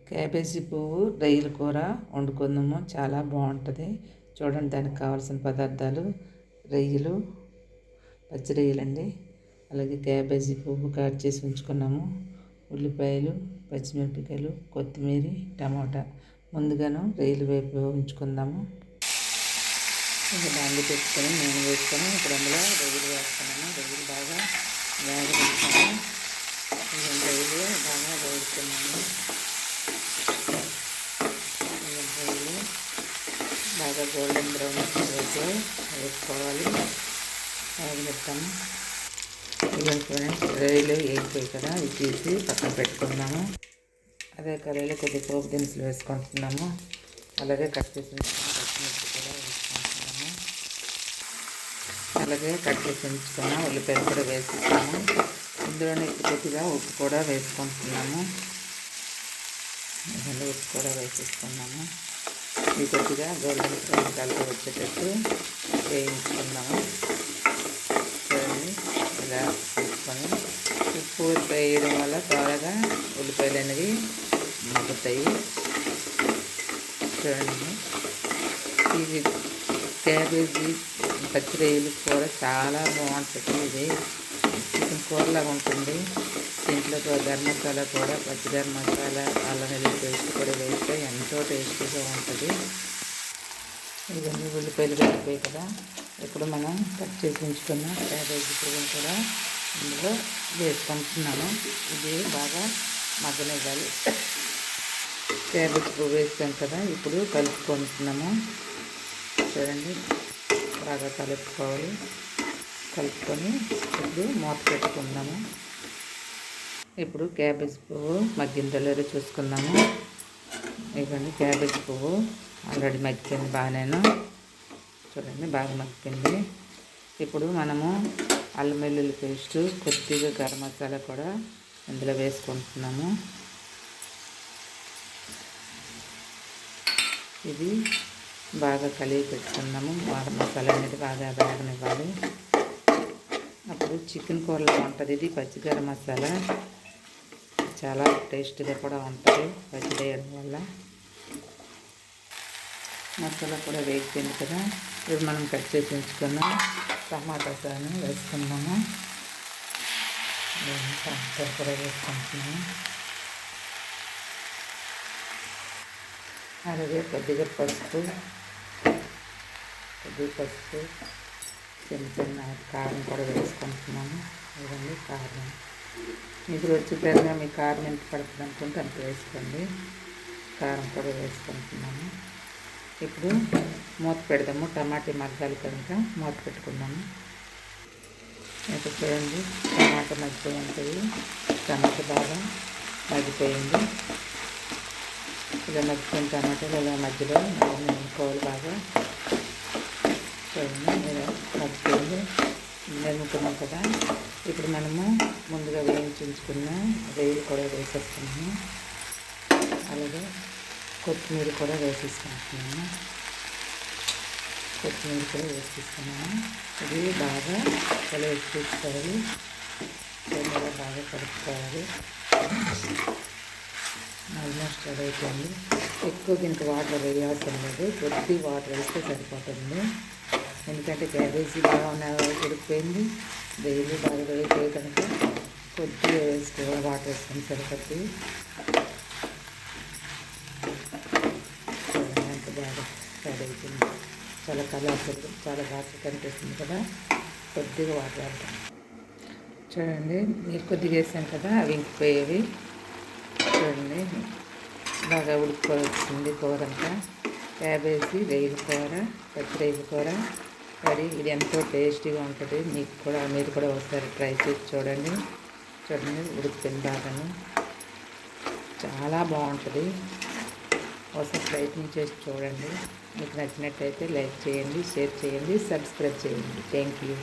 Cabbage పువ్వు రొయ్యల కూర వండుకుందాము. చాలా బాగుంటుంది. చూడండి, దానికి కావాల్సిన పదార్థాలు: రొయ్యలు, పచ్చి రొయ్యలండి, అలాగే క్యాబేజీ పువ్వు కట్ చేసి ఉంచుకున్నాము, ఉల్లిపాయలు, పచ్చిమిరపకాయలు, కొత్తిమీర, టమాటా. ముందుగాను రొయ్యలు వేపు ఉంచుకుందాము. దాన్ని పెట్టుకొని నేను వేసుకొని ఇప్పుడు అందులో రొయ్యలు వేస్తున్నాను. రొయ్యలు బాగా వేగబెట్టుకొని రొయ్యలు బాగా వేడుకున్నాము. రొయ్యలు బాగా గోల్డెన్ బ్రౌన్ వరకు వేసుకోవాలి. వేగబెడతాము. ఇవన్నీ రొయ్యలు వేగిపోయి కదా, ఇవి తీసి పక్కన పెట్టుకుందాము. అదే కర్రీలో కొద్దిగా పోపు దినుసులు వేసుకుంటున్నాము. అలాగే కట్ చేసి పచ్చిమిర్చి కూడా వేసుకుంటున్నాము. అలాగే కట్ చేసి ఉంచుకున్న ఉల్లిపాయలు కూడా వేసుకున్నాము. ఇందులోనే కొద్దిగా ఉప్పు కూడా వేసుకుంటున్నాము. ఇవన్నీ ఉప్పు కూడా వేసేసుకున్నాము. ఇది కొద్దిగా గోల్డెన్ బ్రౌన్ కలర్ వచ్చేటట్టు వేయించుకున్నాము. చూడండి, ఇలా వేసుకొని ఉప్పు వేయడం వల్ల త్వరగా ఉల్లిపాయలు అనేవి మగ్గుతాయి. చూడండి, ఇది క్యాబేజీ పచ్చి రొయ్యలు కూర చాలా బాగుంటుంది. ఇది చికెన్ కూరలాగా ఉంటుంది. దీంట్లో గరం మసాలా కూడా, పచ్చి గరం మసాలా, అల్లం వెల్లుల్లి పేస్ట్ కూడా వేస్తే ఎంతో టేస్టీగా ఉంటుంది. ఇవన్నీ ఉల్లిపాయలు వేసిపోయి కదా, ఇప్పుడు మనం కట్ చేసి ఉంచుకున్న క్యాబేజీ పువ్వును కూడా ఇందులో వేసుకుంటున్నాము. ఇది బాగా మగ్గనివ్వాలి. క్యాబేజీ పువ్వు వేసాం కదా, ఇప్పుడు కలుపుకుంటున్నాము. చూడండి, బాగా కలుపుకోవాలి. కలుపుకొని ఇప్పుడు మూత పెట్టుకుందాము. ఇప్పుడు క్యాబేజీ పువ్వు మగ్గిందో లేదో చూసుకుందాము. ఇవన్నీ క్యాబేజీ పువ్వు ఆల్రెడీ మగ్గిపోయింది బాగానేను. చూడండి, బాగా మగ్గిపోయింది. ఇప్పుడు మనము అల్లం వెల్లుల్లి పేస్టు, కొద్దిగా గరం మసాలా కూడా ఇందులో వేసుకుంటున్నాము. ఇది బాగా కలిపి పెట్టుకున్నాము. మసాలా అనేది బాగా వేగనివ్వాలి. అప్పుడు చికెన్ కూరలో ఉంటుంది. ఇది పచ్చి గరం మసాలా చాలా టేస్ట్గా కూడా ఉంటుంది పచ్చి వేయడం వల్ల. మసాలా కూడా వేగిపోయింది కదా, ఇప్పుడు మనం కట్ చేసి ఉంచుకున్న టమాటాను వేసుకున్నాము. టమాటా కూడా వేసుకుంటున్నాము. అలాగే కొద్దిగా పసుపు, చిన్న చిన్న కారం కూడా వేసుకుంటున్నాము. ఇవన్నీ కారం మీకు రుచికరంగా మీ కారం ఎంత పడుతుంది అనుకుంటే అంత వేసుకోండి. కారం కూడా వేసుకుంటున్నాము. ఇప్పుడు మూత పెడదాము. టమాటా మగ్గాలి కనుక మూత పెట్టుకుందాము. ఇప్పుడు చూడండి, టమాటా మగ్గిపోయి ఉంటుంది. టమాటా బాగా మగ్గిపోయింది. ఇలా మగ్గిపోయిన టమాటాలు ఇలా మధ్యలో నింపుకోవాలి బాగా. చూడండి, ఇలా మగ్గిపోయింది. నింపుకున్నాం కదా, ఇప్పుడు మనము ముందుగా వేయించుకున్న రొయ్యలు కూడా వేసేస్తున్నాము. అలాగే కొత్తిమీర కూడా వేసేసుకుంటున్నాము. ఇది బాగా కలిపేసుకోవాలి. ఇలా బాగా కలుపుకోవాలి. ఆల్మోస్ట్ అది అయిపోయింది. ఎక్కువ దీనికి వాటర్ వేయాల్సిన లేదు, కొద్ది వాటర్ వేస్తే సరిపోతుంది. ఎందుకంటే క్యాబేజీ బాగా ఉడికిపోయింది, రొయ్యలు బాగా వేగిపోయి కనుక కొద్దిగా వేసుకోవాలి. వాటర్ వేసుకొని సరిపోతుంది. ఎంత బాగా ఫ్రై అవుతుంది. చాలా కలర్ఫుల్, చాలా బాగా కనిపిస్తుంది కదా. కొద్దిగా వాటర్ వేద్దాం. చూడండి, నీరు కొద్దిగా వేసాం కదా, అవి ఇంకిపోయేవి. చూడండి, బాగా ఉడికిపోతుంది కూర అంతా. క్యాబేజీ రొయ్యల కూర, పచ్చి రొయ్యల కూర కర్రీ. ఇది ఎంతో టేస్టీగా ఉంటుంది. మీరు కూడా ఒకసారి ట్రై చేసి చూడండి. ఉడికిపోయింది బాగాను, చాలా బాగుంటుంది. ఒకసారి ప్రయత్నం చేసి చూడండి. మీకు నచ్చినట్టయితే లైక్ చేయండి, షేర్ చేయండి, సబ్స్క్రైబ్ చేయండి. Thank you.